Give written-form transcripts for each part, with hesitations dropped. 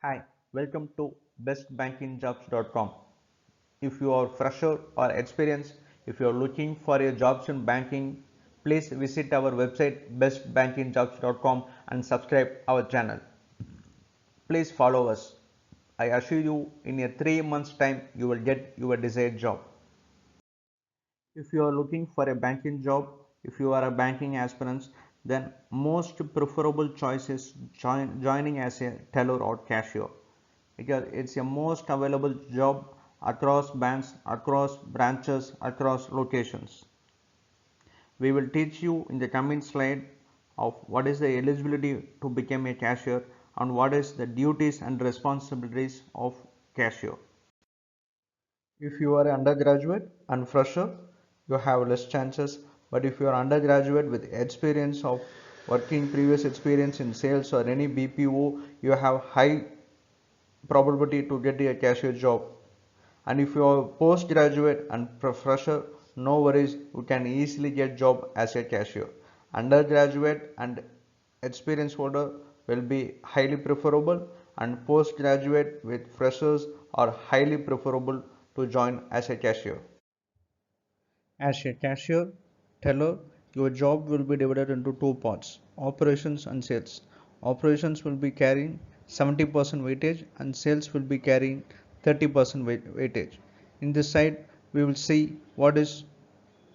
Hi, welcome to bestbankingjobs.com. If you are fresher or experienced, if you are looking for a jobs in banking, please visit our website bestbankingjobs.com and subscribe our channel. Please follow us. I assure you in a 3 months time you will get your desired job. If you are looking for a banking job, if you are a banking aspirant, then most preferable choice is joining as a teller or cashier because it's a most available job across banks, across branches, across locations. We will teach you in the coming slide of what is the eligibility to become a cashier and what is the duties and responsibilities of cashier. If you are an undergraduate and fresher, you have less chances. But if you are undergraduate with experience of working previous experience in sales or any BPO, you have high probability to get a cashier job. And if you are postgraduate and fresher, no worries, you can easily get job as a cashier. Undergraduate and experience holder will be highly preferable, and postgraduate with freshers are highly preferable to join as a cashier. As a cashier teller, your job will be divided into two parts, operations and sales. Operations will be carrying 70% weightage and sales will be carrying 30% weightage. In this side, we will see what is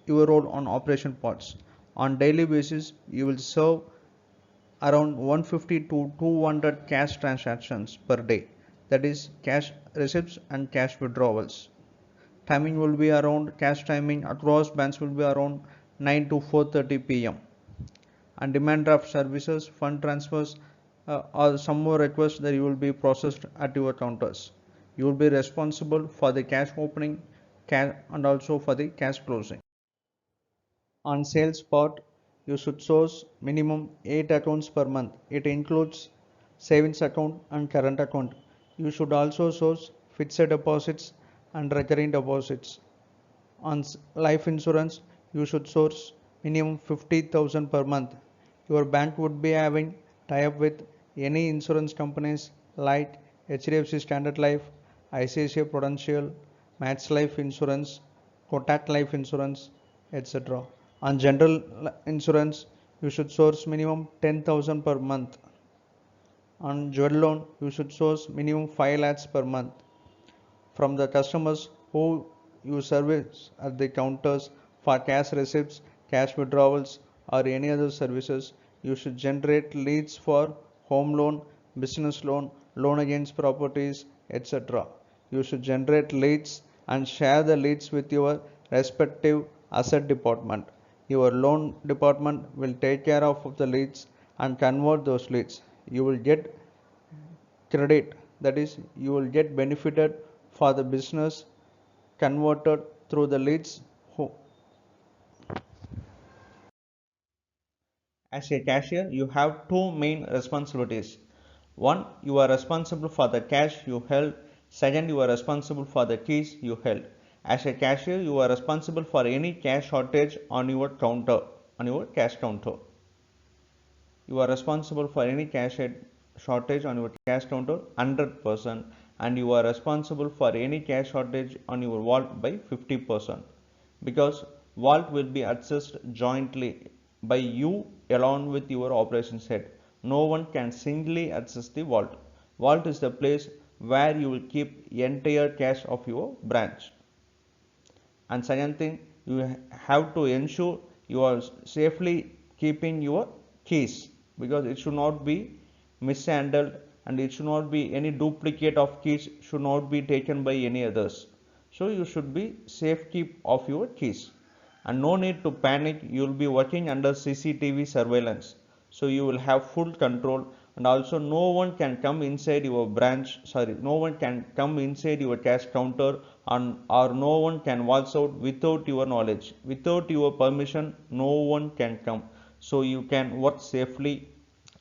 your role on operation parts. On daily basis, you will serve around 150 to 200 cash transactions per day, that is cash receipts and cash withdrawals. Timing will be around cash timing across banks will be around 9 to 4:30 p.m. and demand draft services, fund transfers, or some more requests that you will be processed at your counters. You will be responsible for the cash opening and also for the cash closing. On sales part, you should source minimum 8 accounts per month. It includes savings account and current account. You should also source fixed deposits and recurring deposits. On life insurance, you should source minimum 50,000 per month. Your bank would be having tie-up with any insurance companies like HDFC Standard Life, ICICI Prudential, Max Life Insurance, Kotak Life Insurance, etc. On general insurance, you should source minimum 10,000 per month. On jewel loan, you should source minimum 5 lakhs per month. From the customers who you service at the counters for cash receipts, cash withdrawals, or any other services, you should generate leads for home loan, business loan, loan against properties, etc. You should generate leads and share the leads with your respective asset department. Your loan department will take care of the leads and convert those leads. You will get credit, that is you will get benefited for the business converted through the leads. As a cashier, you have two main responsibilities. One, you are responsible for the cash you held. Second, you are responsible for the keys you held. As a cashier, you are responsible for any cash shortage on your counter, on your cash counter. You are responsible for any cash shortage on your cash counter 100%, and you are responsible for any cash shortage on your vault by 50%, because vault will be accessed jointly by you along with your operations head. No one can singly access the vault. Vault is the place where you will keep entire cash of your branch. And second thing, you have to ensure you are safely keeping your keys, because it should not be mishandled and it should not be any duplicate of keys should not be taken by any others. So you should be safe keep of your keys, and no need to panic. You will be working under CCTV surveillance, so you will have full control. And also no one can come inside your branch, sorry, no one can come inside your cash counter, and or no one can walk out without your knowledge, without your permission. No one can come, so you can work safely,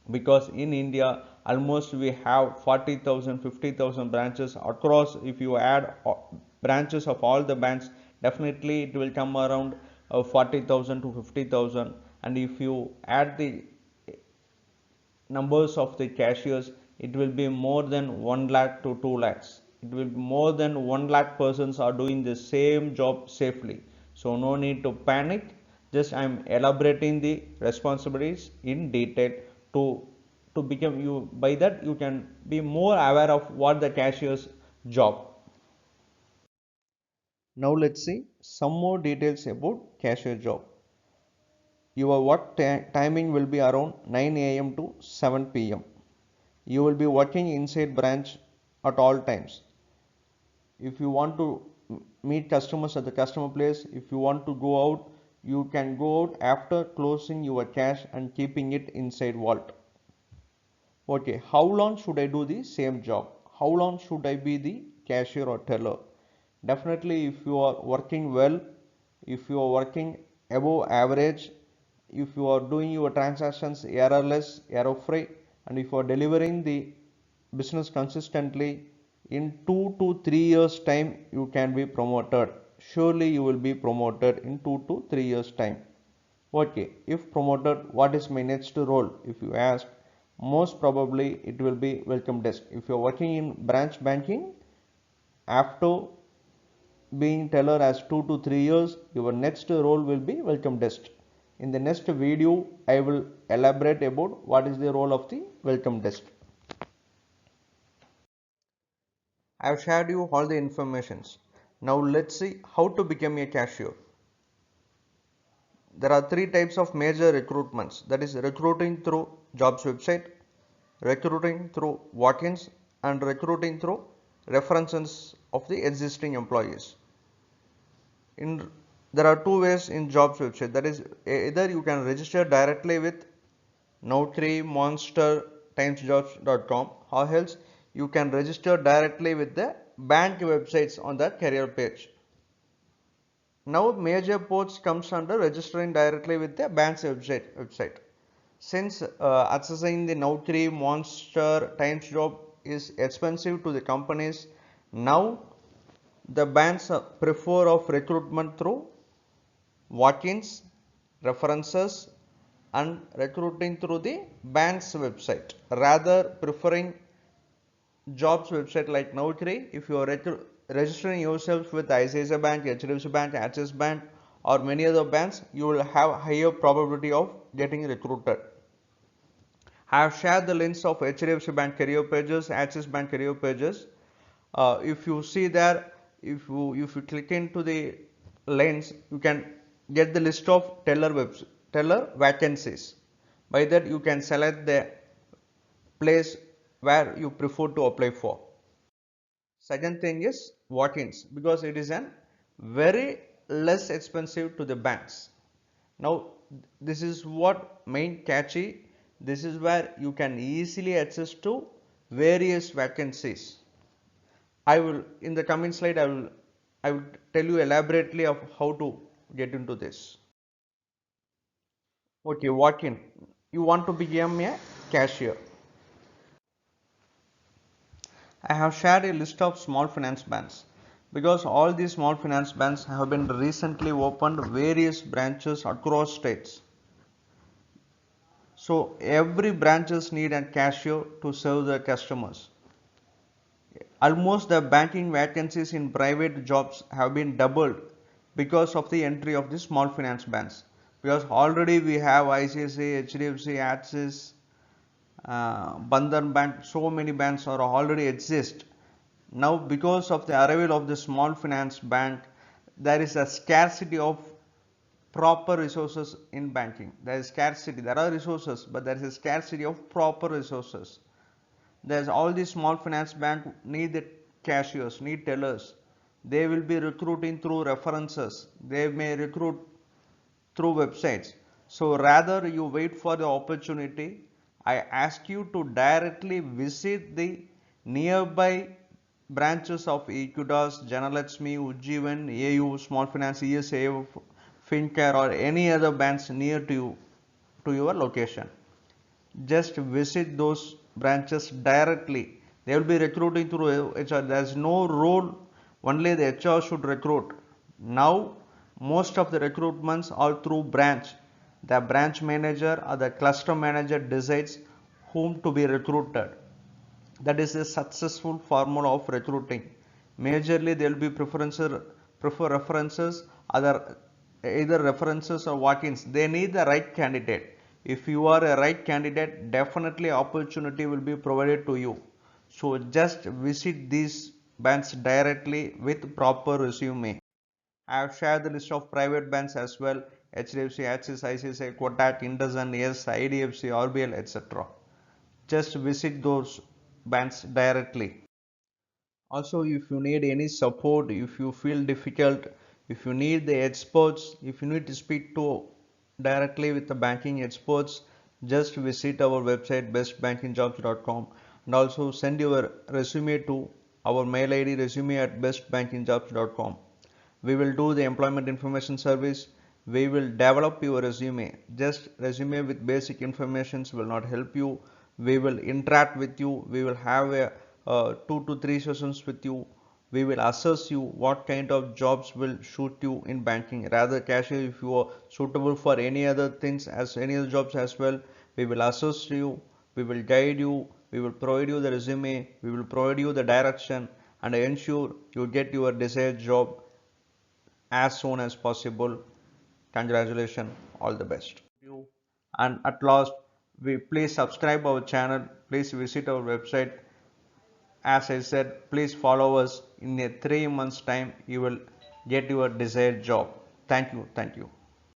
because in India almost we have 40,000 50,000 branches across. If you add branches of all the banks, definitely it will come around 40,000 to 50,000. And if you add the numbers of the cashiers, it will be more than 1 lakh to 2 lakhs. It will be more than 1 lakh persons are doing the same job safely. So no need to panic. Just I am elaborating the responsibilities in detail to become you. By that you can be more aware of what the cashier's job. Now let's see some more details about cashier job. Your work timing will be around 9 a.m. to 7 p.m. You will be working inside branch at all times. If you want to meet customers at the customer place, if you want to go out, you can go out after closing your cash and keeping it inside vault. Okay, how long should I do the same job? How long should I be the cashier or teller? Definitely, if you are working well, if you are working above average, if you are doing your transactions errorless, error free, and if you are delivering the business consistently, in 2 to 3 years time you can be promoted. Surely you will be promoted in 2 to 3 years time. Okay, if promoted, what is my next role? If you ask, most probably it will be welcome desk. If you are working in branch banking, after being teller as 2 to 3 years, your next role will be welcome desk. In the next video I will elaborate about what is the role of the welcome desk. I have shared you all the informations. Now let's see how to become a cashier. There are three types of major recruitments, that is recruiting through jobs website, recruiting through walk-ins, and recruiting through references of the existing employees. There are two ways in jobs website, that is either you can register directly with Naukri, Monster, timesjobs.com, or else you can register directly with the bank websites on the career page. Now major ports comes under registering directly with the bank's website. Since accessing the Naukri, Monster, TimesJob is expensive to the companies, now the banks prefer of recruitment through walk-ins, references, and recruiting through the bank's website, rather preferring jobs website like Naukri. If you are registering yourself with ICICI Bank, HDFC Bank, Axis Bank, or many other banks, you will have higher probability of getting recruited. I have shared the links of HDFC Bank career pages, Axis Bank career pages. If you see there, if you click into the links, you can get the list of teller vacancies. By that you can select the place where you prefer to apply for. Second thing is walk-ins, because it is an very less expensive to the banks. Now this is what main catchy. This is where you can easily access to various vacancies. I will in the coming slide I will tell you elaborately of how to get into this. Okay, walk-in. You want to become a cashier. I have shared a list of small finance banks because all these small finance banks have been recently opened various branches across states. So every branches need a cashier to serve their customers. Almost the banking vacancies in private jobs have been doubled because of the entry of the small finance banks. Because already we have ICICI, HDFC, Axis, Bandhan Bank, so many banks are already exist. Now because of the arrival of the small finance bank, there is a scarcity of proper resources in banking. There is scarcity, there are resources, but there is a scarcity of proper resources. There's all these small finance bank need the cashiers, need tellers. They will be recruiting through references. They may recruit through websites. So rather you wait for the opportunity, I ask you to directly visit the nearby branches of Equitas, Janalaxmi, Ujjivan, AU, Small Finance, ESA, Fincare, or any other banks near to you, to your location. Just visit those branches directly. They will be recruiting through HR. There is no role, only the HR should recruit. Now most of the recruitments are through branch. The branch manager or the cluster manager decides whom to be recruited. That is a successful formula of recruiting. Majorly, there will be prefer references, other either references or walk-ins. They need the right candidate. If you are a right candidate, definitely opportunity will be provided to you. So just visit these banks directly with proper resume. I have shared the list of private banks as well: HDFC, Axis, ICICI, Kotak, IndusInd, Yes, IDFC, RBL, etc. Just visit those banks directly. Also, if you need any support, if you feel difficult, if you need the experts, if you need to speak to directly with the banking experts, just visit our website bestbankingjobs.com and also send your resume to our mail ID resume@bestbankingjobs.com. We will do the employment information service. We will develop your resume. Just resume with basic informations will not help you. We will interact with you. We will have a 2 to 3 sessions with you. We will assess you what kind of jobs will suit you in banking. Rather casual, if you are suitable for any other things as any other jobs as well, we will assess you. We will guide you. We will provide you the resume. We will provide you the direction and ensure you get your desired job as soon as possible. Congratulations, all the best. And at last, we please subscribe our channel. Please visit our website. As I said, please follow us. In a 3 months time, you will get your desired job. Thank you. Thank you.